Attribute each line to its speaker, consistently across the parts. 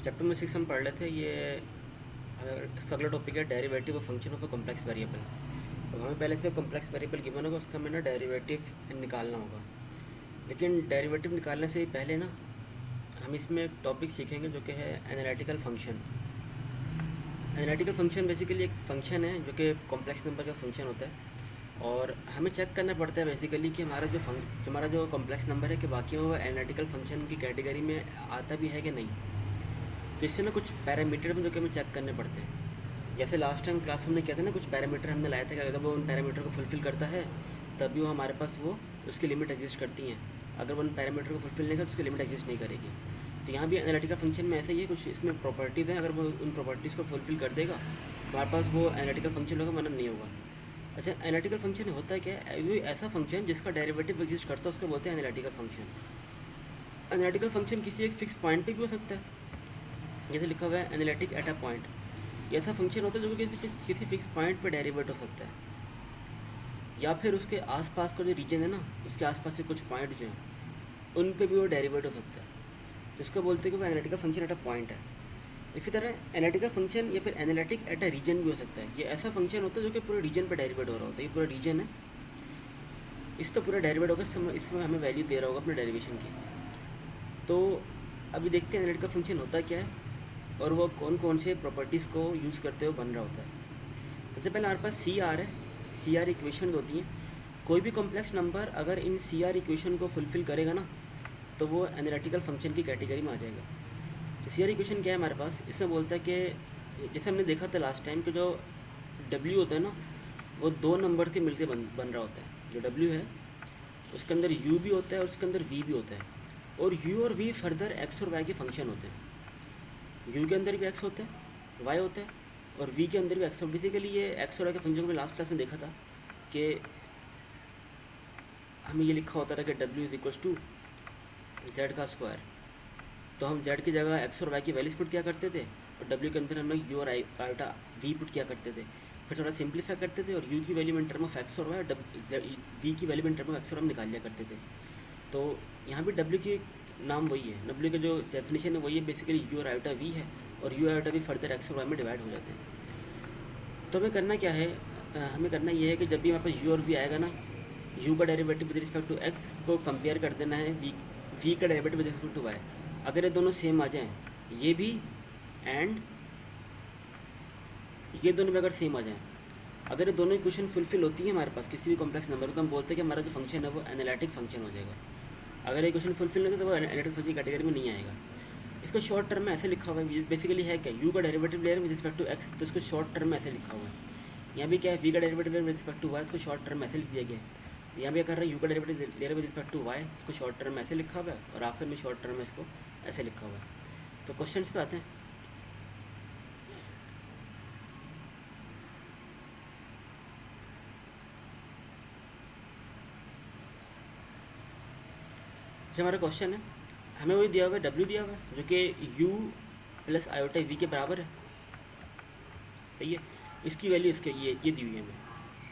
Speaker 1: Chapter में 6 हम पढ़ रहे थे। ये इसका अगला टॉपिक है derivative of function of a complex variable. तो हमें पहले से कॉम्प्लेक्स वेरिएबल गिवन होगा, उसका हमें ना डेरिवेटिव निकालना होगा। लेकिन डेरिवेटिव निकालने से पहले ना हम इसमें एक टॉपिक सीखेंगे जो कि है analytical function. Analytical function basically एक फंक्शन है जो कि कॉम्प्लेक्स नंबर का फंक्शन होता है, और हमें चेक करना पड़ता है बेसिकली कि हमारा जो कॉम्प्लेक्स नंबर है कि बाकी में वो एनालिटिकल फंक्शन की कैटेगरी में आता भी है कि नहीं। तो इससे ना कुछ पैरामीटर जो कि हमें चेक करने पड़ते हैं। जैसे लास्ट टाइम क्लास हमने किया था ना, कुछ पैरामीटर हमने लाए थे कि अगर वो उन पैरामीटर को फुलफ़िल करता है तभी वो हमारे पास वो उसकी लिमिट एग्जिस्ट करती हैं। अगर वो उन पैरामीटर को फुलफ़िल नहीं करता तो उसकी लिमिट एग्जिस्ट नहीं करेगी। तो यहाँ भी एनालिटिकल फंक्शन में ऐसा ही है, कुछ इसमें प्रॉपर्टीज़ हैं, अगर वो उन प्रॉपर्टीज़ को फुलफ़िल कर देगा तो हमारे पास वो एनालिटिकल फंक्शन होगा, वरना नहीं होगा। अच्छा, एनालिटिकल फंक्शन होता है क्या है? वो ऐसा फंक्शन जिसका डेरिवेटिव एग्जिस्ट करता है उसको बोलते हैं एनालिटिकल फंक्शन। एनालिटिकल फंक्शन किसी एक फिक्स पॉइंट पे भी हो सकता है, जैसे लिखा हुआ है एनालिटिक एट अ पॉइंट। ये ऐसा फंक्शन होता है जो कि किसी फिक्स पॉइंट पे डेरिवेट हो सकता है, या फिर उसके आसपास का जो रीजन है ना, उसके आसपास से कुछ पॉइंट जो हैं उन पे भी वो डेरिवेट हो सकता है। तो इसको बोलते हैं कि वो analytical function at a point है। इसी तरह एनालिटिकल फंक्शन या फिर एनालिटिक एट अ रीजन भी हो सकता है। ये ऐसा फंक्शन होता है जो कि पूरे रीजन पे डेरिवेट हो रहा होता है। ये पूरा रीजन है, इस पर पूरा डेरिवेट होगा, इसमें हमें वैल्यू दे रहा होगा अपने डेरिवेशन की। तो अभी देखते हैं एनालिटिकल फंक्शन होता क्या है और वो कौन कौन से प्रॉपर्टीज़ को यूज़ करते हुए बन रहा होता है। सबसे पहले हमारे पास सी आर है। सी आर इक्वेशन होती हैं। कोई भी कॉम्प्लेक्स नंबर अगर इन सी आर इक्वेशन को फुलफ़िल करेगा ना तो वो एनालिटिकल फंक्शन की कैटेगरी में आ जाएगा। तो सी आर इक्वेशन क्या है हमारे पास? इसमें बोलता है कि जैसे हमने देखा था लास्ट टाइम कि जो डब्ल्यू होता है ना, वो दो नंबर से मिलकर बन रहा होता है। जो डब्ल्यू है उसके अंदर यू भी होता है और उसके अंदर वी भी होता है, और यू और वी फर्दर एक्स और वाई के फंक्शन होते हैं। यू के अंदर भी एक्स होता है, वाई होता है, और वी के अंदर भी एक्स। बेसिकली ये एक्स और वाई के फंक्शन को मैं लास्ट क्लास में देखा था कि हमें ये लिखा होता था कि W is equals to Z का स्क्वायर। तो हम जेड की जगह एक्स और वाई की वैल्यूज पुट किया करते थे, और डब्ल्यू के अंदर हम लोग यू और आयोटा वी पुट किया करते थे। फिर थोड़ा सिंप्लीफाई करते थे और यू की value in term of x और वाई, वी की value in term of x और हम निकाल लिया करते थे। तो यहाँ भी डब्ल्यू की नाम वही है, डब्ल्यू का जो डेफिनेशन है वही है, बेसिकली यू और आयोटा वी है, और यू आयोटा भी फर्दर एक्स और वाई में डिवाइड हो जाते हैं। तो हमें करना क्या है? हमें करना ये है कि जब भी हमारे पास यू और वी आएगा ना, यू का derivative with respect to X को कंपेयर कर देना है वी का derivative with respect to Y. अगर ये दोनों सेम आ जाएँ, ये भी एंड ये दोनों भी अगर सेम आ जाएँ, अगर ये दोनों इक्वेशन फुलफिल होती है हमारे पास किसी भी कॉम्प्लेक्स नंबर को, तो हम बोलते हैं कि हमारा जो फंक्शन है वो एनालिटिक फंक्शन हो जाएगा। अगर इक्वेशन फुलफिल नहीं होता तो वो एनालिटिक फंक्शन कैटेगरी में नहीं आएगा। इसको शॉर्ट टर्म में ऐसे लिखा हुआ है, बेसिकली है क्या, यू का डेरिवेटिव ले रहे हैं विद रिस्पेक्ट टू एक्स, तो इसको शॉर्ट टर्म में ऐसे लिखा हुआ है। यहाँ भी क्या है, वी का डेरिवेटिव ले रहे विद रिस्पेक्ट टू वाई, इसको शॉर्ट टर्म में ऐसे लिख दिया गया है। यहाँ भी क्या कर रहे हैं, यू का डेरिवेटिव ले रहे विद रिस्पेक्ट टू वाई, इसको शॉर्ट टर्म में ऐसे लिखा हुआ है, और आखिर में शॉर्ट टर्म में इसको ऐसे लिखा हुआ है। तो क्वेश्चन पे आते हैं। जो हमारा क्वेश्चन है, हमें वही दिया हुआ है, डब्ल्यू दिया हुआ है जो कि यू प्लस आयोटा वी के बराबर है। सही है, इसकी वैल्यू इसके ये दी हुई है हमें।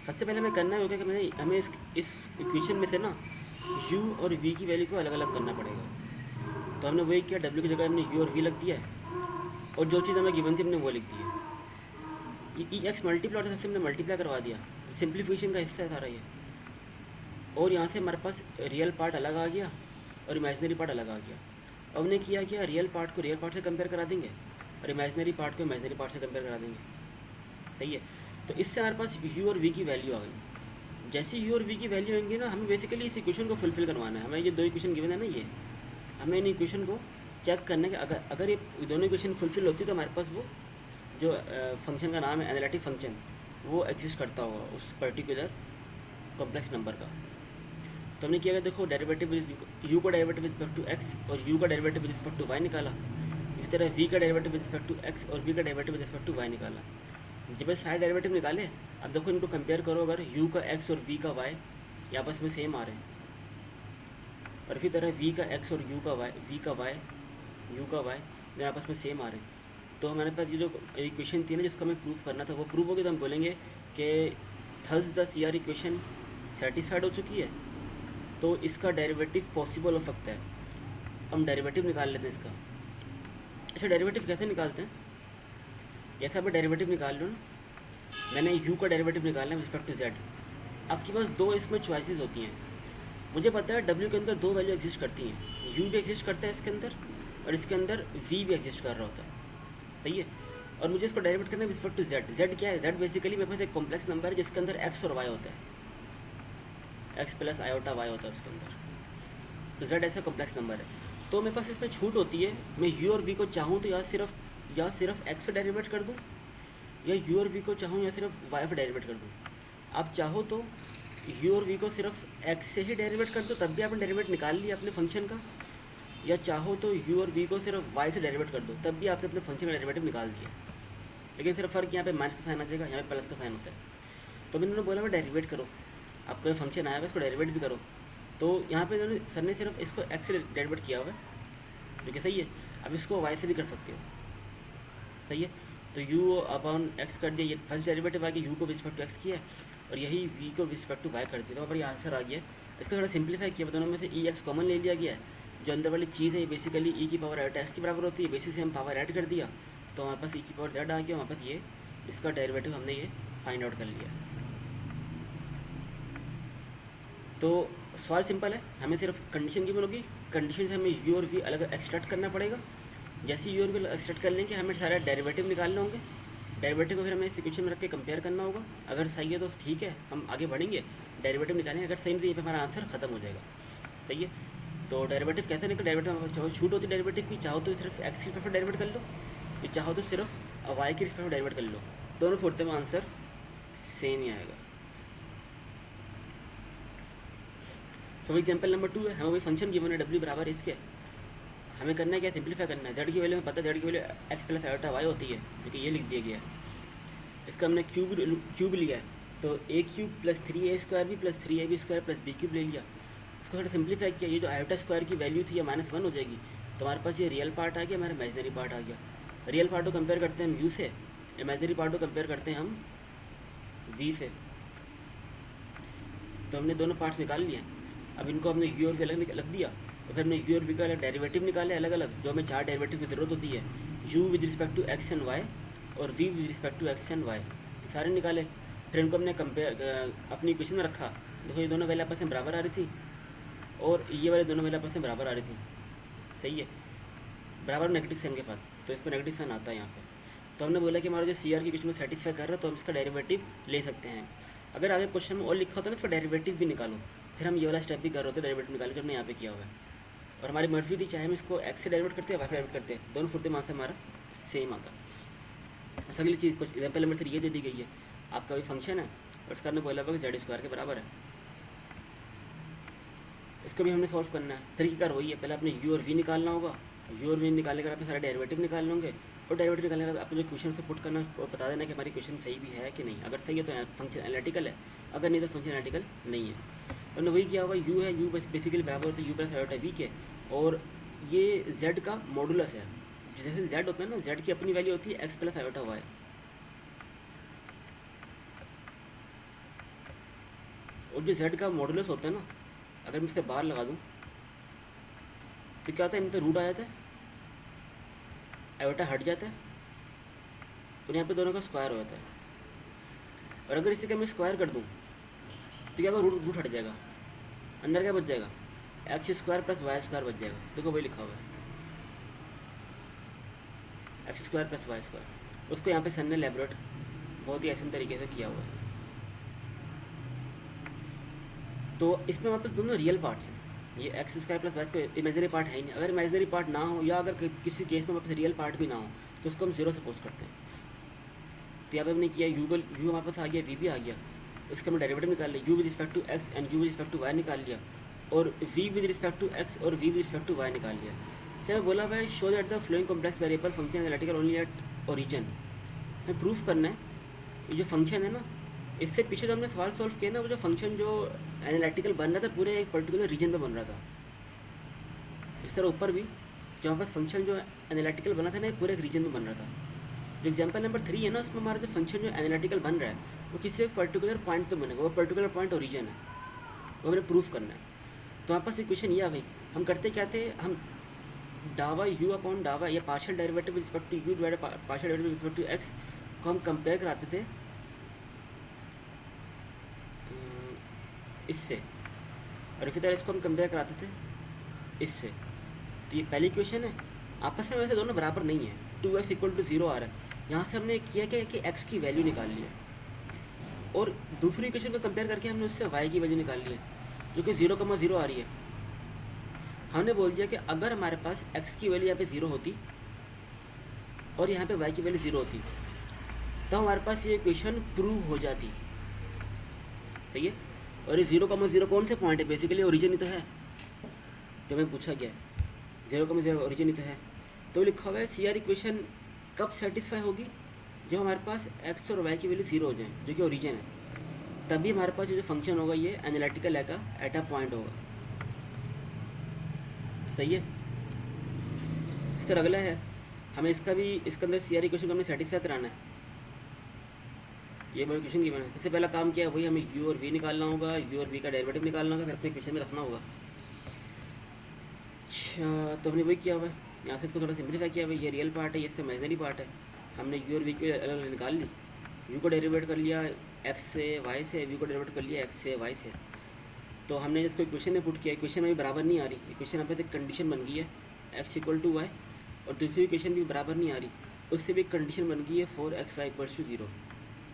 Speaker 1: सबसे पहले हमें करना होगा कि हमें इस इक्वेशन में से ना यू और वी की वैल्यू को अलग अलग करना पड़ेगा। तो हमने वही किया, डब्ल्यू की जगह हमने यू और वी लग दिया है, और जो चीज़ हमें गिवन थी हमने वो लिख दी है। ये एक्स मल्टीप्लाई सबसे हमने मल्टीप्लाई करवा दिया, सिंप्लीफिकेशन का हिस्सा है सारा ये। और यहाँ से हमारे पास रियल पार्ट अलग आ गया और इमेजिनरी पार्ट अलग आ गया। अब हमने किया क्या, रियल पार्ट को रियल पार्ट से कंपेयर करा देंगे और इमेजिनरी पार्ट को इमेजिनरी पार्ट से कंपेयर करा देंगे। सही है, तो इससे हमारे पास यू और वी की वैल्यू आ गई। जैसे यू और वी की वैल्यू आएंगी ना, हमें बेसिकली इस इक्वेशन को फुलफिल करवाना है। हमें ये दो इक्वेशन गिवन है ना, ये हमें इन इक्वेशन को चेक करना है कि अगर ये दोनों इक्वेशन फुलफिल होती तो हमारे पास वो जो फंक्शन का नाम है एनालिटिक फंक्शन, वो एग्जिस्ट करता होगा उस पर्टिकुलर कॉम्प्लेक्स नंबर का। तो हमने किया, देखो डेरिवेटिव यू का derivative with respect to x और यू का derivative with respect to Y निकाला। इस तरह वी का derivative with respect to x और वी का derivative with respect to Y निकाला। जब ये सारे डेरिवेटिव निकाले, अब देखो इनको कंपेयर करो, अगर यू का एक्स और वी का वाई ये आपस में सेम आ रहे हैं, और इसी तरह वी का एक्स और यू का वाई, वी का वाई, यू का वाई ये आपस में सेम आ रहे हैं, तो हमारे पास ये जो इक्वेशन थी ना जिसको हमें प्रूफ करना था वो प्रूफ होगी। तो हम बोलेंगे कि thus the C R equation satisfied हो चुकी है, तो इसका डेरिवेटिव पॉसिबल हो सकता है। हम डेरिवेटिव निकाल लेते हैं इसका। अच्छा, डेरिवेटिव कैसे निकालते हैं? जैसे आप डेरिवेटिव निकाल लो ना, मैंने यू का डेरिवेटिव निकालना है रिस्पेक्ट टू जेड। आपके पास दो इसमें चॉइसेस होती हैं। मुझे पता है डब्ल्यू के अंदर दो वैल्यू एग्जिस्ट करती हैं, यू भी एग्जिस्ट करता है इसके अंदर, और इसके अंदर वी भी एग्जिस्ट कर रहा होता है, सही है। और मुझे इसको डेरिवेट करना है रिस्पेक्ट टू जेड। जेड क्या है? जेड बेसिकली मेरे पास एक कॉम्प्लेक्स नंबर है जिसके अंदर एक्स और वाई होता है, एक्स प्लस आयोटा वाई होता है उसके अंदर। तो जेड ऐसा कॉम्प्लेक्स नंबर है। तो मेरे पास इसमें छूट होती है, मैं यू और वी को चाहूँ तो या सिर्फ एक्स से डेरिवेट कर दूँ, या यू और वी को चाहूँ या सिर्फ वाई से डेरिवेट कर दूँ। आप चाहो तो यू और वी को सिर्फ एक्स से ही डेरिवेट कर दो, तब भी आपने डेरिवेट निकाल लिया अपने फंक्शन का, या चाहो तो यू और वी को सिर्फ वाई से डेरिवेट कर दो, तब भी आपने अपने फंक्शन का डेरिवेटिव निकाल दिया। लेकिन सिर्फ फ़र्क यहाँ पे माइनस का साइन आ जाएगा, यहाँ पे प्लस का साइन होता है। तो मैंने उन्होंने बोला मैं डेरिवेट करो, आपका जो फंक्शन आया है इसको डेरिवेट भी करो। तो यहाँ पे इन्होंने सर ने सिर्फ इसको एक्स से डेरिवेट किया हुआ है, जो कि सही है। अब इसको वाई से भी कर सकते हो, सही है। तो यू अपॉन एक्स कर दिया, ये फर्स्ट डेरिवेटिव आ गया, यू को रिस्पेक्ट टू एक्स किया है, और यही वी को रिस्पेक्ट टू वाई कर दिया। तो पर ये आंसर आ गया। इसको थोड़ा सिंप्लीफाई किया, दोनों में से ई एक्स कॉमन ले लिया गया है। जो अंदर वाली चीज़ है ये बेसिकली ई की पावर एट एक्स के बराबर होती है, बेसिस से हम पावर ऐड कर दिया, तो हमारे पास ई की पावर जेड आ गया, हमारे पास ये इसका डेरिवेटिव हमने ये फाइंड आउट कर लिया। तो सवाल सिंपल है, हमें सिर्फ कंडीशन की होगी, कंडीशन से हमें यू और वी अलग एक्सट्रैक्ट करना पड़ेगा। जैसे यू और वी एक्सट्रैक्ट कर लेंगे, हमें सारा डेरिवेटिव निकालने होंगे। डेरिवेटिव को फिर हमें इक्वेशन में रख के कंपेयर करना होगा। अगर सही है तो ठीक है, हम आगे बढ़ेंगे, डेरिवेटिव निकालेंगे। अगर सही नहीं तो हमारा आंसर खत्म हो जाएगा, सही है। तो डेरिवेटिव कैसे निकल, डेरिवेटिव चाहो छूट होती है डेरिवेटिव की, चाहो तो सिर्फ एक्स की रिस्पेक्ट डेरिवेट कर लो, या चाहो तो सिर्फ वाई की रिस्पेक्ट डेरिवेट कर लो, दोनों फोड़ते में आंसर सेम ही आएगा। तो एग्जाम्पल नंबर 2 है, हमें वही फंक्शन गिवन है डब्ल्यू बराबर इसके, हमें करना है क्या, सिंप्लीफाई करना है। जेड की वैल्यू में पता है, जेड की value X plus iota Y होती है, जो कि ये लिख दिया गया है। इसका हमने क्यूब लिया है, तो ए क्यूब प्लस 3a² भी plus 3ab² plus B cube ले लिया। इसको थोड़ा सिंप्लीफाई किया, ये जो आयोटा स्क्वायर की वैल्यू थी ये -1 हो जाएगी, तो हमारे पास ये रियल पार्ट आ गया, हमारा इमेजनरी पार्ट आ गया। रियल पार्ट को कंपेयर करते हैं हम यू से, इमेजनरी पार्ट को कंपेयर करते हैं हम वी से। तो हमने दोनों पार्ट्स निकाल लिए। अब इनको हमने यू और वी अलग लग दिया, तो फिर हमने यू और वी का डेरिवेटिव निकाले अलग अलग, जो हमें 4 डेरिवेटिव की ज़रूरत होती है, u with respect to x and y और v with respect to x and y, सारे निकाले। फिर इनको हमने कंपेयर अपनी इक्वेशन में रखा। देखो ये दोनों वैल्यू आपस में बराबर आ रही थी, और ये वाले दोनों वैल्यू आपस में बराबर आ रही थी, सही है, बराबर नेगेटिव साइन के साथ, तो इस पर नेगेटिव साइन आता है यहाँ पे। तो हमने बोला कि हमारा जो सी आर की इक्वेशन में सेटिस्फाई कर रहा है, तो हम इसका डेरिवेटिव ले सकते हैं। अगर आगे क्वेश्चन में और लिखा होता है ना इसका डेरिवेटिव भी निकालो, फिर हम ये वाला स्टेप भी कर रहे होते, डेरिवेटिव निकाल के हमने यहाँ पे किया हुआ है। और हमारी मर्जी थी, चाहे हम इसको एक्स से डेरिवेट करते हैं वाई से डेरिवेट करते हैं, दोनों फुर्ते वहाँ से हमारा सेम आता है। अगली चीज़ कुछ एग्जाम्पल नंबर 3 ये दे दी गई है, आपका भी फंक्शन है और इसका हमने बोला हुआ कि जेड स्क्वायर के बराबर है। इसको भी हमने सॉल्व करना है। तरीकेकार वही है, पहले अपने यू और वी निकालना होगा, यू और वी निकालने के बाद अपने सारे डेरिवेटिव निकालने होंगे, और डेरिवेटिव निकालने के बाद आपको जो क्वेश्चन से पुट करना है बता देना कि हमारी क्वेश्चन सही भी है कि नहीं। अगर सही है तो फंक्शन एनालिटिकल है, अगर नहीं तो फंक्शन एनालिटिकल नहीं है। हमने वही किया हुआ, यू है, यू बेसिकली बराबर होता है यू प्लस आयोटा वी के, और ये जेड का मॉडुलस है। जैसे जेड होता है ना, जेड की अपनी वैल्यू होती है एक्स प्लस आयोटा वाई, और जो जेड का मॉडुलस होता है ना, अगर मैं इससे बाहर लगा दूँ तो क्या होता है, इन पर रूट आ जाता है, आयोटा हट जाता है, और यहाँ पे दोनों का स्क्वायर हो जाता है। और अगर इसी का मैं स्क्वायर कर दूँ तो क्या होगा, रूट हट जाएगा, अंदर क्या बच जाएगा, X square plus Y square बच जाएगा। देखो वही लिखा हुआ है, X square plus Y square. उसको यहाँ पे सर ने एलैबोरेट बहुत ही आसान तरीके से किया हुआ है। तो इसमें हमारे पास दोनों रियल पार्ट्स हैं, ये X square plus Y square imaginary part है ही नहीं। अगर इमेजनरी पार्ट ना हो, या अगर किसी केस में हमारे पास रियल पार्ट भी ना हो, तो उसको हम जीरो सपोज करते हैं। तो यहाँ पे हमने किया, यू हमारे पास आ गया, वी भी आ गया, इसका हमने डेरिवेटिव निकाल लिया, u with respect to x and u with respect to y निकाल लिया, और v with respect to x और v with respect to y निकाल लिया। जब बोला भाई show that the following complex variable function analytical only at origin, हमें प्रूफ करना है ये जो फंक्शन है ना, इससे पीछे जो हमने सवाल सॉल्व किया ना, वो जो फंक्शन जो एनालिटिकल बन रहा था पूरे एक पर्टिकुलर रीजन में बन रहा था। इस तरह ऊपर भी जो हमारे पास फंक्शन जो एनालिटिकल बना था ना, पूरे एक रीजन में बन रहा था। जो एग्जाम्पल नंबर 3 है ना, उसमें हमारा जो फंक्शन जो एनालिटिकल बन रहा है वो किसी एक पर्टिकुलर पॉइंट पे बनेगा, वो पर्टिकुलर पॉइंट ओरिजिन है, वो हमें प्रूफ करना है। तो हमारे पास इक्वेशन ये आ गई। हम करते क्या थे, हम डावा यू अपॉन डावा या partial derivative with respect to U divided partial derivative with respect to X को हम कंपेयर कराते थे इससे, और इसी तरह इसको हम कंपेयर कराते थे इससे। तो ये पहली इक्वेशन है, आपस में वैसे दोनों बराबर नहीं है, 2x इक्वल टू 0 आ रहा है। यहाँ से हमने किया क्या कि x की वैल्यू निकाल ली है, और दूसरी इक्वेशन को कंपेयर करके हमने उससे y की वैल्यू निकाल ली है जो कि 0,0 आ रही है। हमने बोल दिया कि अगर हमारे पास x की वैल्यू यहाँ पे 0 होती और यहाँ पे y की वैल्यू 0 होती तो हमारे पास ये इक्वेशन प्रूव हो जाती। सही है। और ये 0,0 कौन से पॉइंट है? बेसिकली ओरिजिन ही तो है जो मैं पूछा गया है, 0,0 ओरिजिन ही तो है। तो लिखा हुआ है CR इक्वेशन कब सेटिस्फाई होगी? जो हमारे पास x और y की वैल्यू 0 हो जाए जो कि ओरिजिन है, तभी हमारे पास ये जो फंक्शन होगा ये एनालिटिकल है का एट अ पॉइंट होगा। सही है। इस तरह अगला है, हमें इसका भी इसके अंदर CR इक्वेशन को हमें सेटिस्फाई कराना है। ये मेरे क्वेश्चन की मैंने सबसे पहला काम किया है वही, हमें u और v निकालना होगा, u और v का डेरिवेटिव निकालना होगा, फिर अपने इक्वेशन में रखना होगा। अच्छा, तो हमने वही किया हुआ है। यहाँ से इसको थोड़ा सिंप्लीफाई किया हुआ है। ये रियल पार्ट है, ये इसका इमेजिनरी पार्ट है। हमने u और v की अलग अलग निकाल ली, u को डेरिवेट कर लिया x से y से, v को डेरिवेट कर लिया x से y से। तो हमने जिसको इक्वेशन में पुट किया, इक्वेशन में भी बराबर नहीं आ रही, इक्वेशन यहाँ पे से कंडीशन बन गई है x इक्वल टू वाई, और दूसरी इक्वेशन भी बराबर नहीं आ रही, उससे भी कंडीशन बन गई है 4xy इक्वल्स टू 0।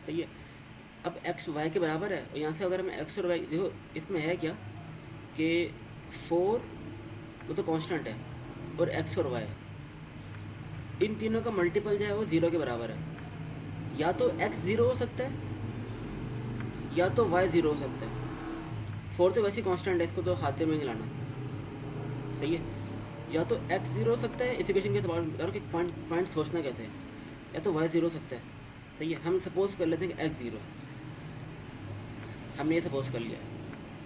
Speaker 1: सही है। अब x y के बराबर है, और यहाँ से अगर हम x और y देखो, इसमें है क्या कि 4 वो तो कांस्टेंट है और x और y इन तीनों का मल्टीपल जो है वो 0 के बराबर है। या तो x 0 हो सकता है या तो y 0 हो सकता है। 4 तो वैसे कांस्टेंट है, इसको तो खाते में नहीं लाना। सही है। या तो x 0 हो सकता है, इस इक्वेशन के सवाल बता रहा हूँ कि पॉइंट सोचना कैसे है, या तो y 0 हो सकता है। सही है। हम सपोज कर लेते हैं कि x 0, हमने ये सपोज कर लिया।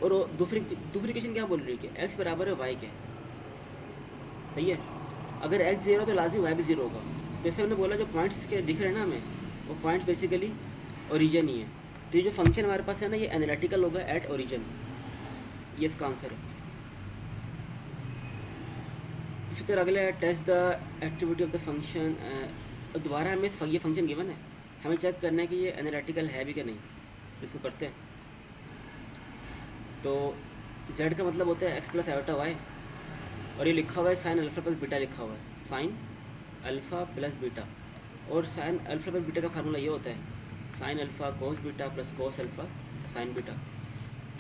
Speaker 1: और दूसरी इक्वेशन क्या बोल रही है कि x बराबर है y के। सही है। अगर x 0 तो लाजमी y भी 0 होगा। जैसे हमने बोला जो पॉइंट्स इसके दिख रहे हैं ना हमें, वो पॉइंट बेसिकली ओरिजिन ही है। तो ये जो फंक्शन हमारे पास है ना, ये एनालिटिकल होगा एट ओरिजिन। ये इसका आंसर है। इसी तरह अगला है test the activity of the function. दोबारा हमें ये फंक्शन गिवन है, हमें चेक करना है कि ये एनालिटिकल है भी कि नहीं। इसको करते हैं। तो z का मतलब होता है x प्लस आयोटा y, और ये लिखा हुआ है साइन अल्फ़ा प्लस बीटा लिखा हुआ है, साइन अल्फ़ा प्लस बीटा। और साइन अल्फ़ा प्लस बीटा का फार्मूला ये होता है sine alpha cos beta plus cos alpha sine beta.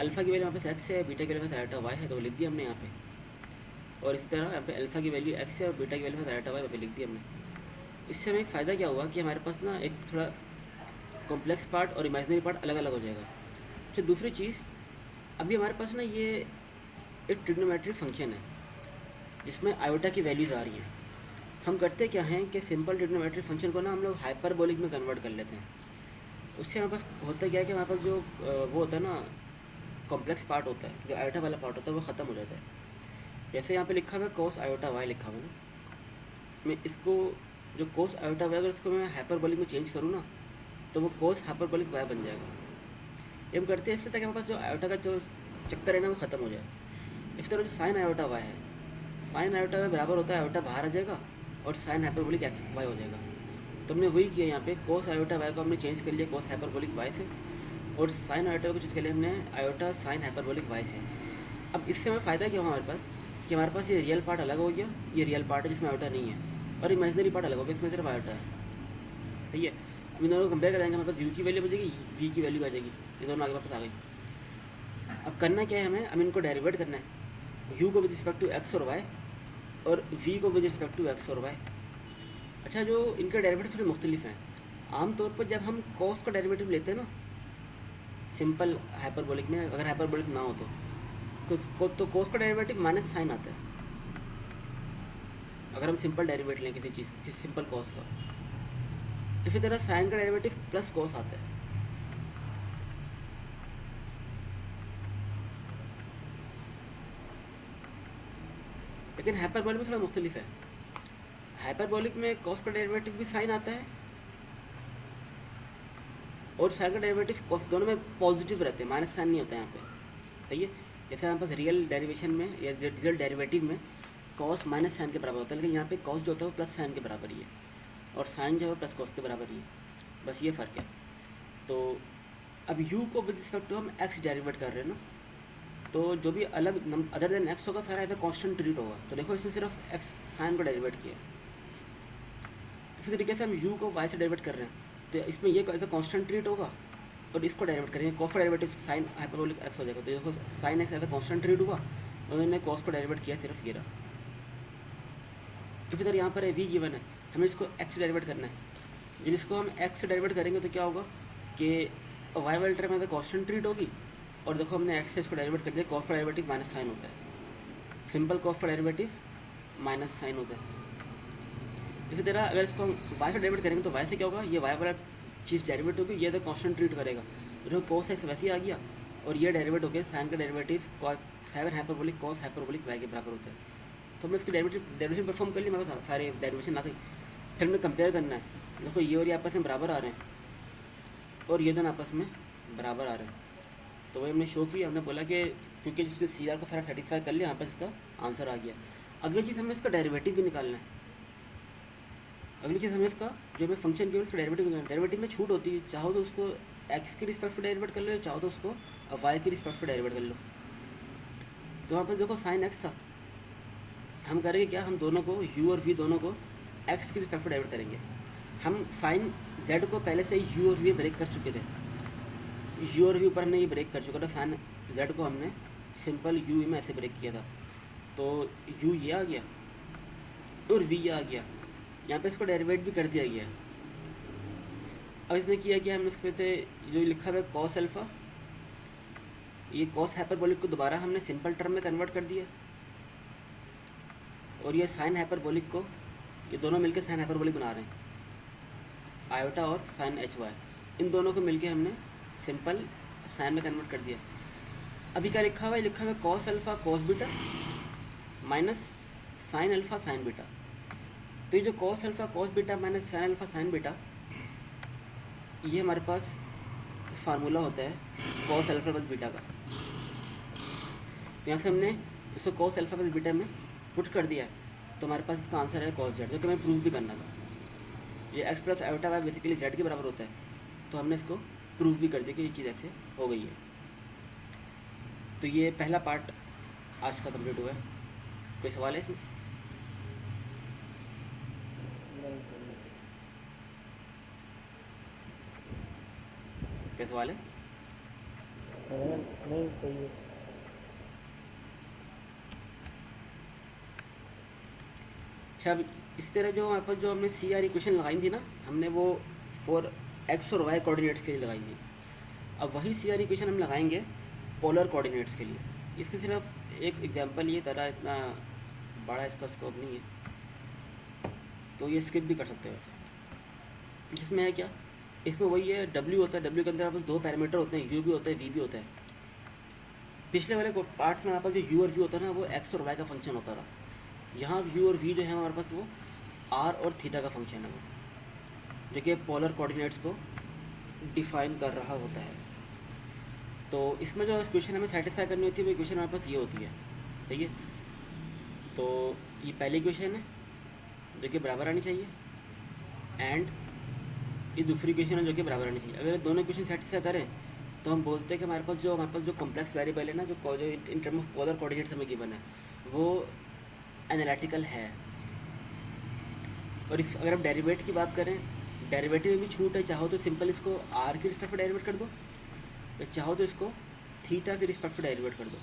Speaker 1: Alpha की वैल्यू यहाँ पे x है, बीटा की वैल्यू आयोटा y है, तो लिख दिया हमने यहाँ पे। और इस तरह यहाँ पे अल्फ़ा की वैल्यू x है और बीटा की वैल्यू आयोटा y पे लिख दिया हमने। इससे हमें एक फ़ायदा क्या हुआ कि हमारे पास ना एक थोड़ा कॉम्प्लेक्स पार्ट और इमेजिनरी पार्ट अलग अलग हो जाएगा। तो दूसरी चीज़, अभी हमारे पास ना ये एक ट्रिग्नोमेट्रिक फंक्शन है जिसमें आयोटा की वैल्यूज़ आ रही हैं। हम करते क्या हैं कि सिंपल ट्रिग्नोमेट्रिक फंक्शन को ना हम लोग हाइपरबोलिक में कन्वर्ट कर लेते हैं। उससे हमारे पास होता क्या है कि हमारे पास जो वो होता है ना कॉम्प्लेक्स पार्ट होता है, जो आयोटा वाला पार्ट होता है वो ख़त्म हो जाता है। जैसे यहाँ पे लिखा हुआ है कोस आयोटा वाई लिखा हुआ है, मैं इसको जो कोस आयोटा वाई अगर इसको मैं हाइपरबोलिक में चेंज करूँ ना तो वो कोस हाइपरबोलिक वाई बन जाएगा। ये हम करते हैं इसलिए ताकि हमारे पास जो आयोटा का जो चक्कर है ना वो ख़त्म हो जाए। इस तरह जो साइन आयोटा वाई है, साइन आयोटा वाई बराबर होता है आयोटा बाहर आ जाएगा और साइन हाइपरबोलिक एक्स वाई हो जाएगा। तो हमने वही किया यहाँ पे, कोस आयोटा वाई को हमने चेंज कर लिया कोस हाइपरबोलिक वाई से, और साइन आयोटा को चेंज कर लिया हमने आयोटा साइन हाइपरबोलिक वाई से। अब इससे हमें फ़ायदा क्या हुआ हमारे पास कि हमारे पास ये रियल पार्ट अलग हो गया, ये रियल पार्ट है जिसमें आयोटा नहीं है, और इमेजिनरी पार्ट अलग हो गया इसमें सिर्फ आयोटा है। सही है। अब इन दोनों को कंपेयर करेंगे, हमारे पास u की वैल्यू बचेगी, v की वैल्यू आ जाएगी, ये दोनों आगे वापस आ गई। अब करना क्या है हमें, अब इनको डेरिवेट करना है, u को विद रिस्पेक्ट टू x और y और v को विद रिस्पेक्ट टू x और y। अच्छा, जो इनके डेरिवेटिव थोड़े मुख्तलिफ हैं। आमतौर पर जब हम cos का डेरिवेटिव लेते हैं ना सिंपल हाइपरबोलिक में, अगर हाइपरबोलिक ना हो तो cos का डेरिवेटिव माइनस साइन आता है। अगर हम सिंपल डेरिवेटिव लें किसी चीज़ किसी सिंपल cos का, इसी तरह साइन का डेरिवेटिव प्लस cos आता है। लेकिन हाइपरबोलिक में थोड़ा मुख्तलिफ है। हाइपरबोलिक में cos का डेरिवेटिव भी साइन आता है और साइन का डेरिवेटिव cos, दोनों में पॉजिटिव रहते हैं, माइनस साइन नहीं होता है यहाँ पे। सही है। जैसे हमारे पास रियल डेरिवेशन में या रियल डेरिवेटिव में कॉस माइनस साइन के बराबर होता है, लेकिन यहाँ पे कॉस जो होता है वो प्लस साइन के बराबर ही है और साइन जो है प्लस कॉस के बराबर ही है, बस ये फ़र्क है। तो अब u को विद रिस्पेक्ट टू हम x डेरिवेट कर रहे हैं ना, तो जो भी अलग अदर देन x होगा सारा ऐसा कॉन्स्टेंट ट्रीट होगा। तो देखो इसमें सिर्फ x साइन को डेरिवेट किया, इसी तरीके से हम u को y से डेरिवेट कर रहे हैं, तो इसमें ये ऐसा कॉन्स्टेंट ट्रीट होगा और इसको डेरिवेट करेंगे, कॉस का डेरिवेटिव साइन हाइपरबोलिक x हो जाएगा। तो देखो साइन x ऐसा कॉन्स्टेंट ट्रीट हुआ और उन्होंने कॉस को डेरिवेट किया सिर्फ ये रहा। इसी तरह यहाँ पर है v गिवन है, हमें इसको x से डेरिवेट करना है। जब इसको हम x से डेरिवेट करेंगे तो क्या होगा कि y वाली टर्म ऐसा कॉन्स्टेंट ट्रीट होगी और देखो हमने x से इसको डेरिवेट कर दिया, कॉस का डेरिवेटिव माइनस साइन होता है, सिंपल कॉस का डेरिवेटिव माइनस साइन होता है। इसी तरह अगर इसको हम y से डेरिवेट करेंगे तो y से क्या होगा, ये y वाला चीज़ डेरिवेट होगी, ये तो कॉन्स्टेंट ट्रीट करेगा, जो कॉस x वैसे ही आ गया और ये डेरिवेट हो गया साइन का derivative sine hyperbolic cos hyperbolic y के बराबर होता है। तो हमने इसकी डेरिवेशन परफॉर्म कर लिया, मेरे सारे डेरिवेशन आ गई। फिर हमें कंपेयर करना है, देखो ये आपस में बराबर आ रहे हैं और ये दोनों आपस में बराबर आ रहे हैं। तो वही हमने शो किया, हमने बोला कि क्योंकि जिसने सी आर को सारा सेटिस्फाई कर लिया, यहाँ पर इसका आंसर आ गया। अगली चीज़ हमें इसका डेरिवेटिव भी निकालना है। अगली चीज़ हमें इसका जो हमें फंक्शन की उसका डेरिवेटिव निकालना है। डेरिवेटिव में छूट होती है, चाहो तो उसको एक्स की रिस्पेक्ट पर डेरिवेट कर लो, चाहो तो उसको वाई की रिस्पेक्ट पर डेरिवेट कर लो। तो वहाँ पर देखो साइन एक्स था, हम करेंगे क्या, हम दोनों को u और v दोनों को x की रिस्पेक्ट पर डेरिवेट करेंगे। हम साइन z को पहले से ही u और v ब्रेक कर चुके थे, u और v ऊपर हमने ये ब्रेक कर चुका था, साइन z को हमने सिंपल u में ऐसे ब्रेक किया था। तो u ये आ गया और v ये आ गया, यहाँ पे इसको डेरिवेट भी कर दिया गया। अब इसमें किया कि हमने इसके से जो लिखा हुआ है कॉस अल्फ़ा, ये कॉस हाइपरबोलिक को दोबारा हमने सिंपल टर्म में कन्वर्ट कर दिया और ये साइन हाइपरबोलिक को ये दोनों मिलकर साइन हाइपरबोलिक बना रहे हैं, आयोटा और साइन एच वाई, इन दोनों को मिलके हमने सिंपल साइन में कन्वर्ट कर दिया। अभी क्या लिखा हुआ है, लिखा हुआ है cos alpha cos beta minus sine alpha sine beta. तो ये जो cos alpha cos beta minus sine alpha sine beta, ये हमारे पास फार्मूला होता है कॉस अल्फ़ा प्लस बीटा का। यहाँ से हमने इसको कॉस अल्फ़ा प्लस बीटा में पुट कर दिया, तो हमारे पास इसका आंसर है कॉस जेड, जो कि हमें प्रूफ भी करना था। ये X plus iota Y basically Z के बराबर होता है, तो हमने इसको प्रूफ भी कर दिया कि ये चीज़ ऐसे हो गई है। तो ये पहला पार्ट आज का कंप्लीट हुआ है। कोई सवाल है इसमें? क्या सवाल है?
Speaker 2: नहीं सही है।
Speaker 1: अच्छा, अब इस तरह जो हमारे पास जो हमने सी आर इक्वेशन लगाई थी ना, हमने वो फॉर एक्स और वाई कोऑर्डिनेट्स के लिए लगाई थी। अब वही सी आर इक्वेशन हम लगाएंगे पोलर कोऑर्डिनेट्स के लिए। इसके सिर्फ एक एग्जांपल ये तरह, इतना बड़ा इसका स्कोप नहीं है, तो ये स्किप भी कर सकते हैं वैसे। जिसमें है क्या, इसमें वही है W होता है, W के अंदर आपस दो पैरामीटर होते हैं, U भी होता है V भी होता है। पिछले वाले पार्ट्स में आपस जो U और V होता है ना, वो एक्स और वाई का फंक्शन होता रहा। यहाँ U और V जो है हमारे पास वो R और थीटा का फंक्शन है, वो जो कि पोलर कोऑर्डिनेट्स को डिफाइन कर रहा होता है। तो इसमें जो इक्वेशन हमें सेटिस्फाई करनी होती है, वो इक्वेशन हमारे पास ये होती है, ठीक है। तो ये पहली इक्वेशन है जो कि बराबर आनी चाहिए, एंड ये दूसरी इक्वेशन है जो कि बराबर आनी चाहिए। अगर दोनों इक्वेशन सेटिस्फाई करें तो हम बोलते हैं कि हमारे पास जो कॉम्प्लेक्स वेरिएबल है ना, जो in term of polar coordinates हमें गिवन है, वो एनालिटिकल है। और इस अगर हम डेरिवेट की बात करें, डेरिवेटिव में भी छूट है, चाहो तो सिंपल इसको आर की रिस्पेक्ट पर डेरिवेट कर दो, या चाहो तो इसको थीटा की रिस्पेक्ट पर डेरिवेट कर दो।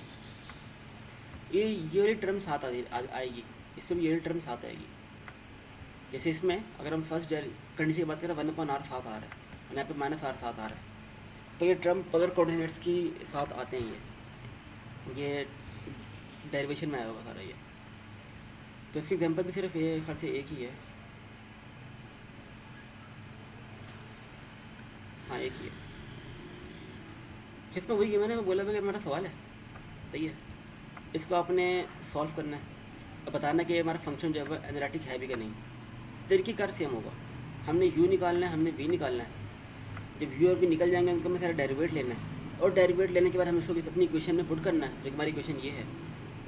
Speaker 1: ये वाली टर्म साथ आएगी, इसमें भी ये वाली टर्म साथ आएगी। जैसे इसमें अगर हम फर्स्ट कंडीशन की बात करें 1/r साथ आ रहा है और यहाँ पे -r साथ आ रहा है, तो ये टर्म पोलर कोऑर्डिनेट्स की साथ आते हैं। ये डेरिवेशन में आया होगा सारा ये। तो इसकी एग्जांपल भी सिर्फ ये खर्च एक ही है, हाँ एक ही है। इसमें वही मैंने बोला कि हमारा सवाल है, सही है, इसको आपने सॉल्व करना है और बताना कि हमारा फंक्शन जो है एनालिटिक है भी कि नहीं। तरीक़ेकार सेम होगा, हमने u निकालना है, हमने v निकालना है। जब u और v निकल जाएंगे उनको हमें सारा डेरिवेट लेना है, और डेरिवेट लेने के बाद हमें इसको अपनी इक्वेशन में पुट करना है, जो कि हमारी इक्वेशन ये है।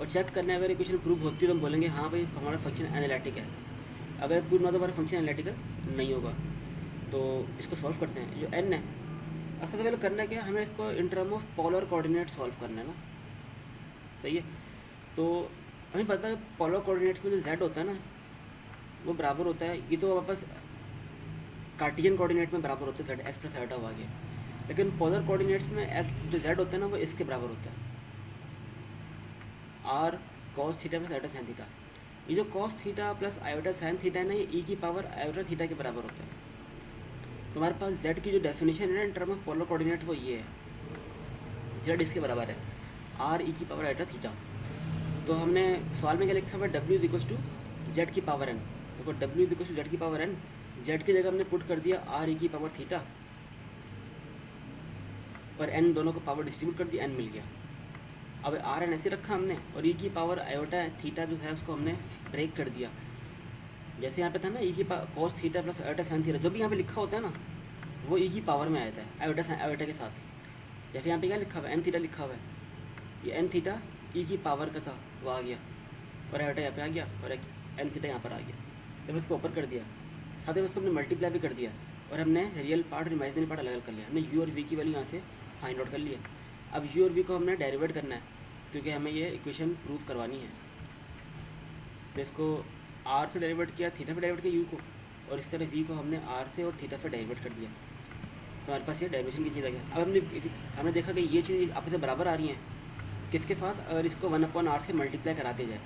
Speaker 1: और चेक करना है अगर इक्वेशन प्रूव होती है तो हम बोलेंगे हाँ भाई हमारा फंक्शन एनालिटिक है। अगर प्रूव ना तो हमारा फंक्शन एनालिटिकल नहीं होगा। तो इसको सॉल्व करते हैं। जो एन है, अब सबसे पहले करना क्या है, हमें इसको in term of polar coordinate solve करना है ना। सही है। तो हमें पता है पोलर कोऑर्डिनेट्स में जो जेड होता है ना वो बराबर होता है, ये तो वापस कार्टिजन कोऑर्डिनेट में बराबर होता है एक्स प्लस आइटा हुआ गया, लेकिन पोलर कोऑर्डिनेट्स में जो जेड होता है ना वो इसके बराबर होता है, R cos theta plus iota sine theta. ये जो cos theta plus iota sine theta है ना ये ई की पावर आयोटा थीटा के बराबर होता है। तो हमारे पास जेड की जो डेफिनेशन है ना in term of polar coordinate वो ये है, जेड इसके बराबर है आर ई की पावर आयोटा थीटा। तो हमने सवाल में क्या लिखा हुआ है, W is equal to Z की पावर एन। देखो W is equal to Z की पावर एन, जेड की जगह हमने पुट कर दिया आर ई की पावर थीटा और एन दोनों को पावर डिस्ट्रीब्यूट कर दिया, एन मिल गया। अब आर एन ऐसे रखा हमने और ई की पावर आयोटा थीटा जो है उसको हमने ब्रेक कर दिया। जैसे यहाँ पे था ना ई की cos theta plus iota sine theta, जो भी यहाँ पे लिखा होता है ना वो ई की पावर में आता है आयोटा के साथ। जैसे यहाँ पे क्या लिखा हुआ है, एन थीटा लिखा हुआ है, ये एन थीटा ई की पावर का था वो आ गया और आयोटा यहाँ पे आ गया और एन थीटा यहाँ पर आ गया। तो इसको ऊपर कर दिया, साथ ही उसको हमने मल्टीप्लाई भी कर दिया और हमने रियल पार्ट और इमेजिनरी पार्ट अलग अलग कर लिया। हमने यू और वी की वैल्यू यहाँ से फाइंड आउट कर लिया। अब यू और वी को हमने डेरिवेट करना है क्योंकि हमें ये इक्वेशन प्रूव करवानी है। तो इसको आर से डेरिवेट किया, थीटा पे डेरिवेट किया यू को, और इस तरह वी को हमने आर से और थीटा पे डेरिवेट कर दिया। तो हमारे पास ये डेरिवेशन की चीज़ आ गया। अब हमने देखा कि ये चीज़ आपस में बराबर आ रही हैं किसके साथ, अगर इसको 1/r से मल्टीप्लाई कराते जाए।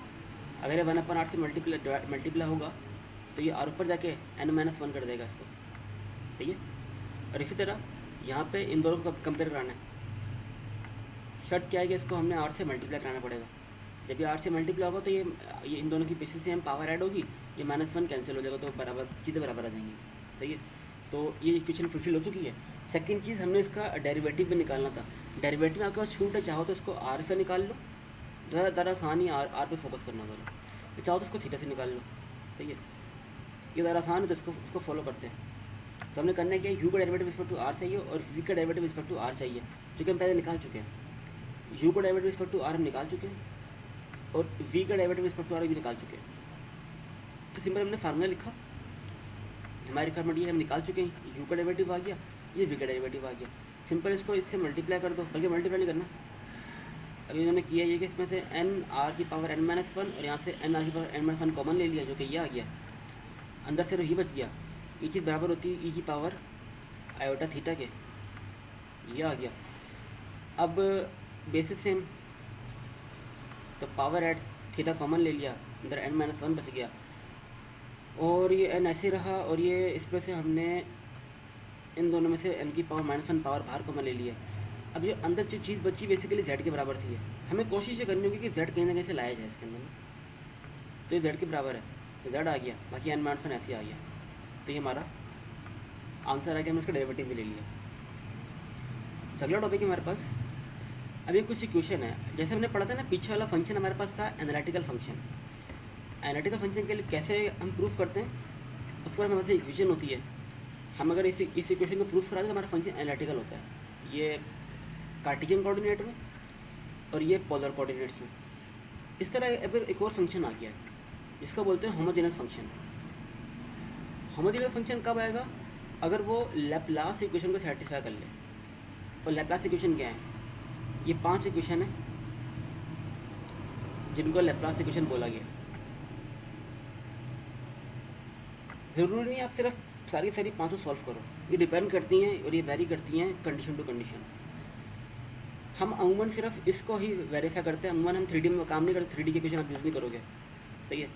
Speaker 1: अगर ये 1/r से मल्टीप्लाई होगा तो ये आर ऊपर जाके n-1 कर देगा इसको, ठीक है। और इसी तरह यहाँ पे इन दोनों को कंपेयर कराना है। शर्त क्या है कि इसको हमने आर से मल्टीप्लाई कराना पड़ेगा। जब ये आर से मल्टीप्लाई होगा तो ये इन दोनों की बेसिस से हम पावर ऐड होगी, ये -1 कैंसिल हो जाएगा तो बराबर चीज़ें बराबर आ जाएंगी, सही है। तो ये इक्वेशन फुलफिल हो चुकी है। सेकंड चीज़ हमने इसका डेरिवेटिव भी निकालना था। डेरिवेटिव में आपके पास छूट है, चाहो तो इसको आर से निकाल लो, ज़्यादा आसान ही आर पे फोकस करना वाला, तो चाहो तो इसको थीटा से निकाल लो, सही है। ये ज़्यादा आसान है तो इसको फॉलो करते हैं। तो हमने करना है कि यू का डेरिवेटिव रिस्पेक्ट टू आर चाहिए और वी का डेरिवेटिव रिस्पेक्ट टू आर चाहिए, जो कि हम पहले निकाल चुके हैं। यू का डेरिवेटिव रिस्पेक्ट टू आर हम निकाल चुके हैं और वी का डेरिवेटिव रिस्पेक्ट टू आर भी निकाल चुके हैं। तो सिंपल हमने फार्मूला लिखा, हमारी रिक्वायरमेंट ये हम निकाल चुके हैं, यू का डेरिवेटिव आ गया, ये वी का डेरिवेटिव आ गया। सिंपल इसको इससे मल्टीप्लाई कर दो, बल्कि मल्टीप्लाई नहीं करना। अभी इन्होंने किया ये कि इसमें से एन आर की पावर n-1 और यहाँ से एन आर की पावर n-1 कॉमन ले लिया, जो कि ये आ गया, अंदर से ही बच गया। ये चीज़ बराबर होती है ई की पावर आयोटा थीटा के, ये आ गया। अब बेसिस सेम, तो पावर ऐड थीटा कॉमन ले लिया, अंदर n-1 बच गया और ये n ऐसे रहा और ये इसमें से हमने इन दोनों में से n की पावर -1 पावर बाहर कॉमन ले लिया। अब ये अंदर जो चीज़ बची बेसिकली z के बराबर थी। हमें कोशिश ये करनी होगी कि z कहीं ना कहीं से लाया जाए इसके अंदर, तो ये z के बराबर है तो z आ गया, बाकी n-1 ऐसे आ गया। तो ये हमारा आंसर आ गया, हमने उसका डेरिवेटिव भी ले लिया। अगला टॉपिक है हमारे पास, अभी कुछ इक्वेशन है। जैसे हमने पढ़ा था ना पीछे वाला फंक्शन हमारे पास था एनालिटिकल फंक्शन। एनालिटिकल फंक्शन के लिए कैसे हम प्रूफ करते हैं, उसके बाद हमारे पास इक्वेशन होती है। हम अगर इस इक्वेशन को प्रूफ करा दें तो हमारा फंक्शन एनालिटिकल होता है। ये कार्टिजन कोऑर्डिनेट में और ये पोलर कोऑर्डिनेट्स में। इस तरह अब एक और फंक्शन आ गया है जिसको बोलते हैं होमोजेनस फंक्शन। होमोजेनस फंक्शन कब आएगा, अगर वो लैप्लास इक्वेशन को सेटिस्फाई कर ले। और लैप्लास इक्वेशन क्या है, ये 5 इक्वेशन है जिनको लैप्लास इक्वेशन बोला गया। ज़रूरी नहीं आप सिर्फ सारी 5 सॉल्व करो, ये डिपेंड करती हैं और ये वेरी करती हैं कंडीशन टू कंडीशन। हम अमूमन सिर्फ इसको ही वेरीफाई करते हैं, अमूमन हम 3D में काम नहीं करते, 3D की इक्वेशन आप यूज़ नहीं करोगे, सही है।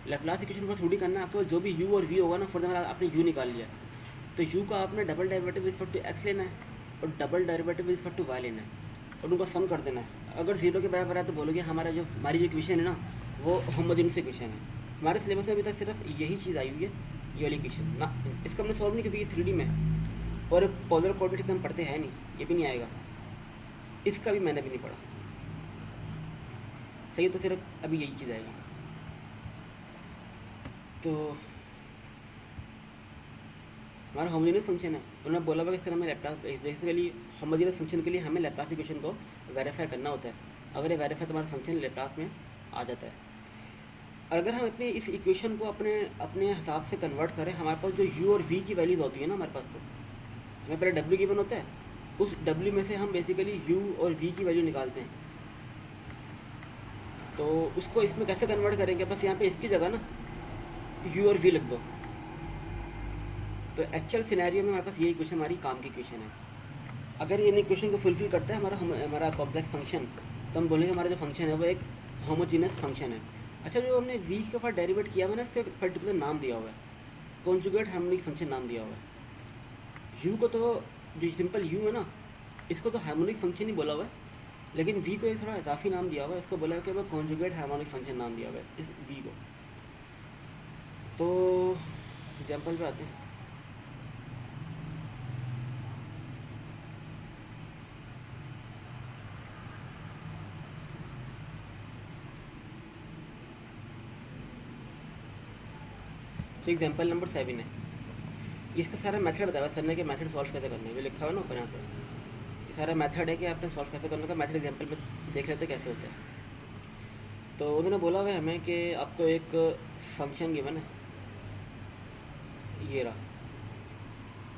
Speaker 1: लैप्लास इक्वेशन को 2D करना है आपको, जो भी u और v होगा ना, फॉर एग्जाम्पल आपने u निकाल लिया तो u का आपने double derivative with respect to x लेना है और double derivative with respect to y लेना है और उनको सम कर देना है। अगर 0 के बराबर है तो बोलोगे हमारी जो इक्वेशन है ना वो होमोजेनस इक्वेशन है। हमारे सिलेबस में अभी तक सिर्फ यही चीज़ आई हुई है, ये वाली इक्वेशन ना, इसको हमने सॉल्व नहीं क्योंकि ये 3D में है और पोलर कोऑर्डिनेट हम पढ़ते हैं नहीं, ये भी नहीं आएगा, इसका भी मैंने भी नहीं पढ़ा, सही है। तो सिर्फ अभी यही चीज़ आएगी। तो हमारा होमोजेनस फंक्शन है, उन्होंने बोला हुआ कि हमें लैप्लास बेसिकली होमोजेनस फंक्शन के लिए हमें लैप्लास इक्वेशन को वेरीफाई करना होता है। अगर ये वेरीफाई तो हमारा फंक्शन लेप्लास में आ जाता है। अगर हम अपने इस इक्वेशन को अपने अपने हिसाब से कन्वर्ट करें, हमारे पास जो u और v की वैल्यूज़ होती है ना हमारे पास, तो हमें पहले w गिवन होता है, उस w में से हम बेसिकली u और v की वैल्यू निकालते हैं। तो उसको इसमें कैसे कन्वर्ट करेंगे, बस यहाँ पे इसकी जगह ना u और v लिख दो। तो एक्चुअल सिनेरियो में हमारे पास ये इक्वेशन हमारी काम की इक्वेशन है। अगर ये इक्वेशन को फुलफिल करता है हमारा कॉम्प्लेक्स फंक्शन, तो हम बोलेंगे हमारा जो फंक्शन है वो एक होमोजीनियस फंक्शन है। अच्छा, जो हमने v के पास डेरिवेट किया हुआ है ना, इसको एक पर्टिकुलर नाम दिया हुआ है, कॉन्जुगेट हार्मोनिक फंक्शन नाम दिया हुआ है। u को तो जो सिंपल u है ना, इसको तो हार्मोनिक फंक्शन ही बोला हुआ है, लेकिन v को एक थोड़ा इजाफी नाम दिया हुआ है, इसको बोला है कि वो कॉन्जुगेट हार्मोनिक फंक्शन नाम दिया हुआ है इस v को। तो एग्जाम्पल पे आते हैं। तो एग्जाम्पल नंबर 7 है, इसका सारा मेथड बताया सर ने कि मेथड सॉल्व कैसे करना है, ये लिखा हुआ ना ऊपर यहाँ से। ये सारा मेथड है कि आपने सॉल्व कैसे करने का, मेथड एग्जाम्पल में देख लेते कैसे होता है। तो उन्होंने बोला हुआ है हमें कि आपको एक फंक्शन गिवन है, ये रहा,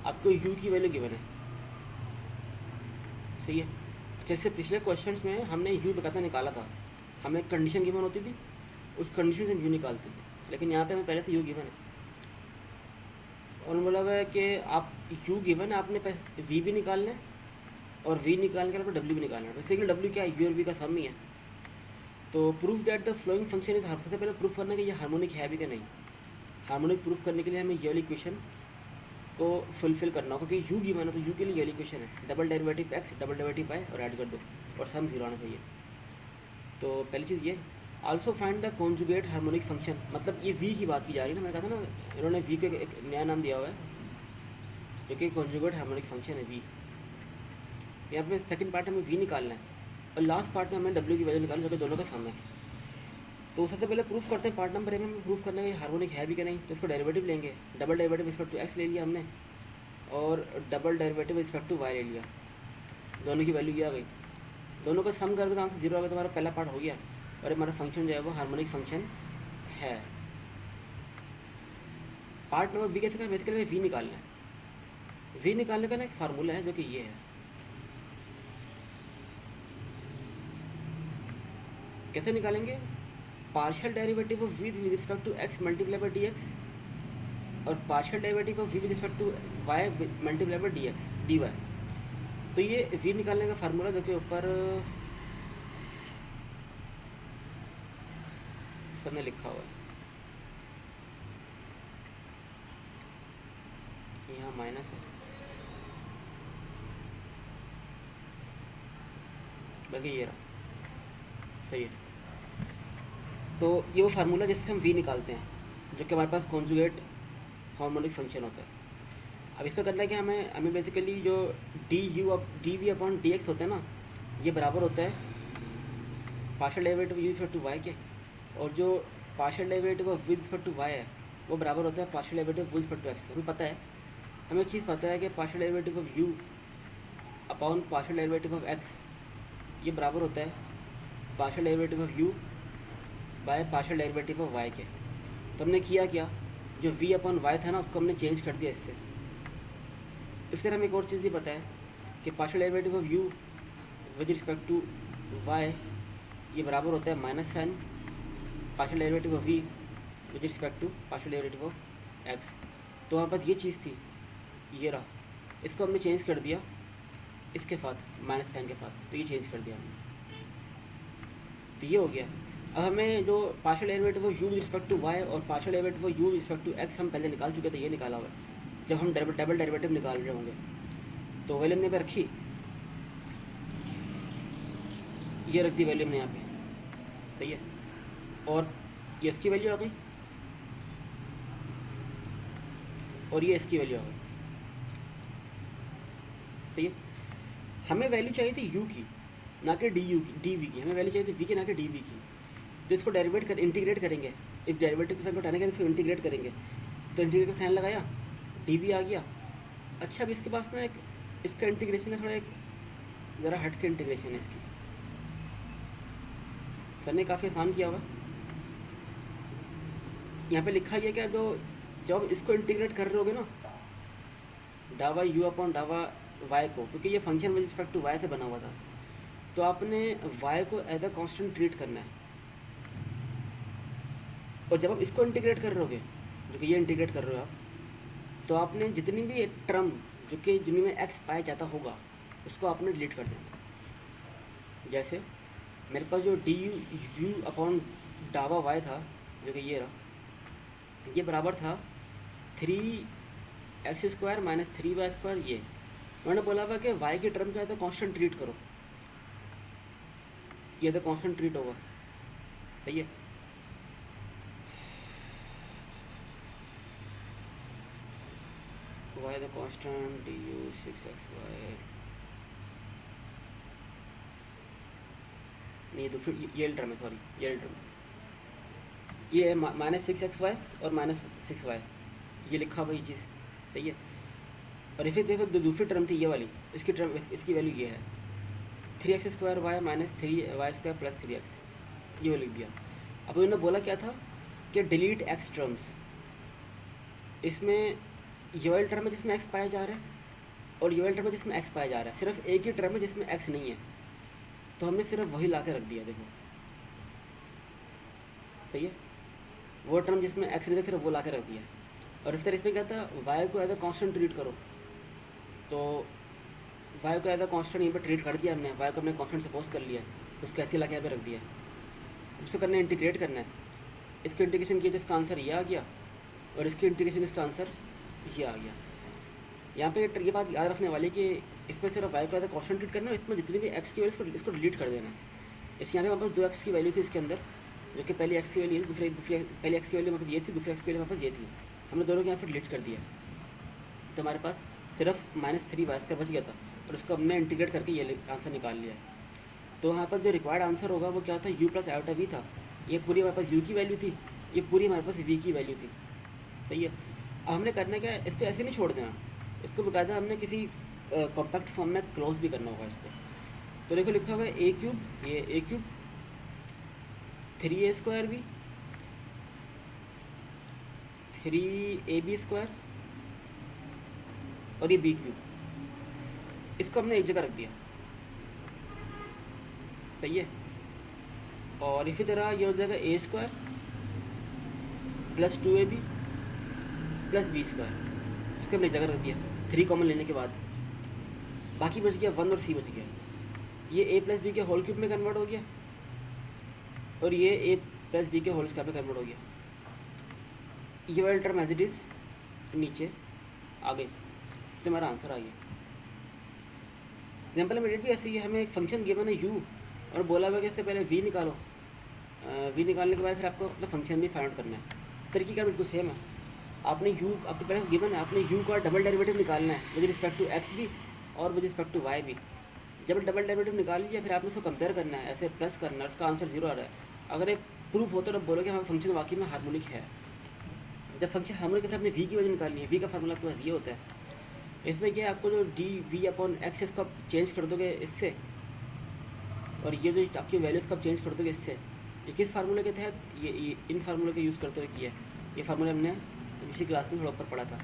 Speaker 1: आपको u की वैल्यू गिवन है, सही है। जैसे पिछले क्वेश्चंस में हमने u बकायदा निकाला था, हमें कंडीशन गिवन होती थी, उस कंडीशन से हम u निकालते थे, लेकिन यहाँ पे हमें पहले से u गिवन है। और बोला हुआ है कि आप u गिवन है, आपने v भी निकालना है, और v निकालने के बाद w भी निकालना है। बेसिकली w क्या है, u और v का सम ही है। तो proof that the flowing function is, सबसे पहले प्रूफ करना कि ये हार्मोनिक है भी कि नहीं। हार्मोनिक प्रूफ करने के लिए हमें ये वाली इक्वेशन को फुलफिल करना होगा, क्योंकि u गिवन है तो u के लिए ये वाली इक्वेशन है, double derivative x double derivative y और ऐड कर दो, और सम 0 आना चाहिए। तो पहली चीज़ ये। Also find the conjugate harmonic function, मतलब ये v की बात की जा रही है ना, मैंने कहा था ना इन्होंने v को एक नया नाम दिया हुआ है, जो कि कॉन्जुगेट हार्मोनिक फंक्शन है v। यहाँ पे सेकंड पार्ट हमें v निकालना है, और लास्ट पार्ट में हमें w की वैल्यू निकालनी, जो कि दोनों का सम है। तो सबसे पहले प्रूफ करते हैं, पार्ट नंबर ए में प्रूफ करना है हार्मोनिक है भी कि नहीं। तो इसको डेरिवेटिव लेंगे, double derivative respect to x ले लिया हमने, और double derivative respect to y ले लिया, दोनों की वैल्यू ये आ गई। दोनों का सम करके आंसर 0 आ गया, तो हमारा पहला पार्ट हो गया, और हमारा फंक्शन जो है वो हार्मोनिक फंक्शन है। पार्ट नंबर बी कैसे करना, बेसिकली v निकालना है। v निकालने का ना एक फार्मूला है जो कि ये है, कैसे निकालेंगे, partial derivative of v with respect to x multiply by dx, और partial derivative of v with respect to y multiply by dx dy। तो ये v निकालने का फार्मूला जो कि ऊपर सब में लिखा हुआ है, यहाँ माइनस है, बल्कि ये रहा, सही है। तो ये वो फार्मूला जिससे हम v निकालते हैं, जो कि हमारे पास कॉन्जुगेट हार्मोनिक फंक्शन होता है। अब इसमें करना है कि हमें बेसिकली जो D V upon D X होता है ना, ये बराबर होता है partial derivative U respect to Y के, और जो partial derivative of with respect to Y है वो बराबर होता है partial derivative with respect to X. हमें पता है, हमें एक चीज़ पता है कि partial derivative of U upon partial derivative of X ये बराबर होता है partial derivative of U by partial derivative of Y के। तो हमने किया क्या, जो v अपॉन वाई था ना उसको हमने चेंज कर दिया इससे। इस तरह हमें एक और चीज़ भी पता है कि partial derivative of u with respect to y ये बराबर होता है minus sign partial derivative of v with respect to partial derivative of x। तो हमारे पास ये चीज़ थी, ये रहा, इसको हमने चेंज कर दिया इसके साथ माइनस साइन के साथ, तो ये चेंज कर दिया हमने, तो ये हो गया। अब हमें जो partial derivative of u with respect to y और partial derivative of u with respect to x हम पहले निकाल चुके थे, ये निकाला हुआ है। जब हम डबल डेरिवेटिव निकाल रहे होंगे तो वैल्यू हमने पे रखी, ये रख दी वैल्यू हमने यहाँ पे, सही है, और ये इसकी वैल्यू आ गई और ये इसकी वैल्यू आ गई, सही है। हमें वैल्यू चाहिए थी u की, ना कि डी वी की, हमें वैल्यू चाहिए थी v की ना कि डी वी की। तो इसको इंटीग्रेट करेंगे, इस डेरिवेटिव के साइन को हटाने के इसको इंटीग्रेट करेंगे, तो इंटीग्रेट का साइन लगाया, डी वी आ गया। अच्छा, अब इसके पास ना एक इसका इंटीग्रेशन है, थोड़ा एक ज़रा हट के इंटीग्रेशन है इसकी, सर ने काफ़ी आसान किया होगा। यहाँ पे लिखा गया क्या, जो जब इसको इंटीग्रेट कर रहे होगे ना, डावा यू अपॉन डावा वाई को, क्योंकि ये function with respect to Y से बना हुआ था, तो आपने वाई को एज अ कांस्टेंट ट्रीट करना है। और जब आप इसको इंटीग्रेट कर रहे होगे, जो कि ये इंटीग्रेट कर रहे हो आप, तो आपने जितनी भी टर्म जो कि जिनमें एक्स पाया जाता होगा उसको आपने डिलीट कर देना। जैसे मेरे पास जो डी यू अपॉन डावा वाई था, जो कि ये रहा, ये बराबर था 3x² माइनस 3y²। ये उन्होंने बोला हुआ कि y की टर्म क्या है तो कांस्टेंट ट्रीट करो, ये तो कांस्टेंट ट्रीट होगा। सही है। y the constant du 6xy, नहीं तो फिर ये टर्म है, सॉरी ये टर्म, ये है -6xy और -6y, ये लिखा हुआ ये चीज़। सही है। और फिर देखो दूसरी टर्म थी ये वाली, इसकी टर्म, इसकी वैल्यू ये है 3x² minus 3y² plus 3x, ये लिख दिया। अब उन्होंने बोला क्या था कि डिलीट x टर्म्स। इसमें ये वाली टर्म है जिसमें x पाया जा रहा है, और ये वाली टर्म है जिसमें x पाया जा रहा है। सिर्फ एक ही टर्म है जिसमें x नहीं है, तो हमने सिर्फ वही ला के रख दिया। देखो सही है, वो टर्म जिसमें x नहीं था सिर्फ वो ला के रख दिया। और इस तरह इसमें क्या था, y को एज अ कांस्टेंट ट्रीट करो, तो y को एज अ कांस्टेंट यहाँ पर ट्रीट कर दिया हमने, y को हमने कांस्टेंट सपोज कर लिया, तो उसको ऐसे ला के यहाँ पे रख दिया। इसको करना है इंटीग्रेट करना है, इसकी इंटीग्रेशन किया तो इसका आंसर ये आ गया, और इसकी इंटीग्रेशन इसका आंसर ये आ गया। यहाँ पे ये बात याद रखने वाली कि इसमें सिर्फ y को एज अ कांस्टेंट ट्रीट करना है, इसमें जितनी भी x की वैल्यू इसको डिलीट कर देना है। इस यहाँ पे हमारे पास 2x की वैल्यू थी इसके अंदर, जो कि पहली x की वैल्यू दूसरी पहली x की वैल्यू मतलब ये थी, दूसरी x की वैल्यू हमारे पास ये थी, हमने दोनों को यहाँ पर डिलीट कर दिया, तो हमारे पास सिर्फ -3y² बच गया था, और उसको हमने इंटीग्रेट करके ये आंसर निकाल लिया। तो यहाँ पर जो रिक्वायर्ड आंसर होगा वो क्या था, u प्लस आयोटा v था। ये पूरी हमारे पास u की वैल्यू थी, ये पूरी हमारे पास v की वैल्यू थी। सही है। अब हमने करना क्या है, इसको ऐसे नहीं छोड़ देना, इसको बकायदा हमने किसी कॉम्पैक्ट फॉर्म में क्लोज भी करना होगा इसको। तो देखो लिखा हुआ है a³, ये a³ 3a² 3ab² और ये b³, इसको हमने एक जगह रख दिया। सही है। और इसी तरह ये हो जाएगा a² plus 2ab plus b², इसको हमने एक जगह रख दिया 3 कॉमन लेने के बाद। बाकी बच गया 1 और c बच गया। ये a प्लस बी के होल क्यूब में कन्वर्ट हो गया, और ये a प्लस बी के होल स्क्वायर में कन्वर्ट हो गया। ये वाला टर्म एज इट इज़ नीचे आ गए, तो हमारा आंसर आ गया। एग्जाम्पल में भी ऐसे ही है, हमें एक फंक्शन गिवन है u, और बोला हुआ कि इससे पहले v निकालो, v निकालने के बाद फिर आपको अपना फंक्शन भी फाइंड आउट करना है। तरीका बिल्कुल सेम है। आपने u आपके पास गिवन है, आपने u का डबल डेरिवेटिव निकालना है विद रिस्पेक्ट टू x भी और विद रिस्पेक्ट टू y भी। जब डबल डेरिवेटिव निकाल लिया फिर आपने उसको कंपेयर करना है, ऐसे प्लस करना है, उसका आंसर 0 आ रहा है। अगर एक प्रूफ होता है तो बोलोगे हमारा फंक्शन वाकई में हार्मोनिक है। जब फंक्शन हार्मोनिक है फिर आपने v की वैल्यू निकालनी है, v का फार्मूला आपके पास ये होता है। इसमें क्या है, आपको जो dv/x इसको आप चेंज कर दोगे इससे, और ये जो आपकी वैल्यू इसको आप चेंज कर दोगे इससे। ये किस फार्मूले के तहत, ये इन फार्मूले का यूज़ करते हुए किया है। ये फार्मूला हमने इसी क्लास में थोड़ा ऊपर पढ़ा था।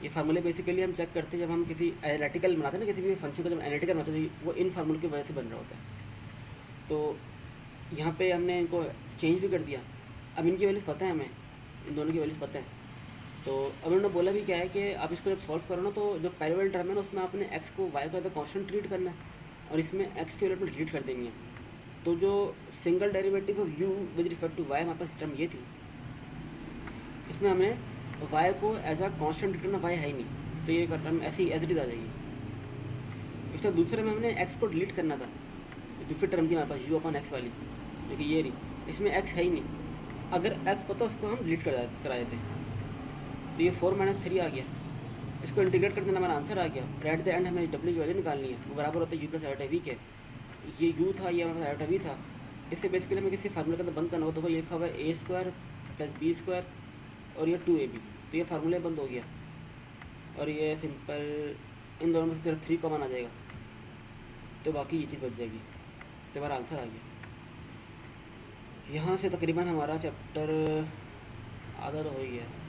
Speaker 1: ये फार्मूले बेसिकली हम चेक करते हैं जब हम किसी एनालिटिकल बनाते हैं ना, किसी भी फंक्शन को जब एनालिटिकल बनाते हैं वो इन फार्मूले की वजह से बन रहा होता है। तो यहाँ पे हमने इनको चेंज भी कर दिया। अब इनकी वैल्यूज़ पता है हमें, इन दोनों की वैल्यूज़ पता है। तो अब उन्होंने बोला भी क्या है कि आप इसको जब सॉल्व करो ना, तो जो पहले वाले टर्म है ना उसमें आपने x को y को एज अ कांस्टेंट ट्रीट करना है, और इसमें x की वैल्यू डिलीट कर देंगे। तो जो single derivative of u with respect to y हमारे पास टर्म ये थी, इसमें हमें y को एज अ कांस्टेंट ट्रीट करना, y है ही नहीं, तो ये टर्म ऐसी एज इट इज आ जाएगी। इसका दूसरे में हमने x को डिलीट करना था, दूसरी टर्म थी हमारे पास u/x वाली, जो कि ये रही, इसमें x है ही नहीं। अगर x पता उसको हम डिलीट करा देते, तो ये 4 - 3 आ गया। इसको इंटीग्रेट कर देना, हमारा आंसर आ गया। फिर एट द एंड हमें w की वैल्यू निकालनी है, वो बराबर होता है u प्लस आयोटा v के। ये u था, ये हमारा आयोटा v था। इससे बेसिकली हमें किसी फार्मूले का बंद करना होगा, तो ये लिखा हुआ है a² प्लस b² और ये 2ab, तो ये फार्मूला बंद हो गया। और ये सिंपल इन दोनों में से सिर्फ 3 कॉमन आ जाएगा, तो बाकी ये चीज़ बच जाएगी, तो हमारा आंसर आ गया। यहाँ से तकरीबन हमारा चैप्टर आधा तो हो ही गया।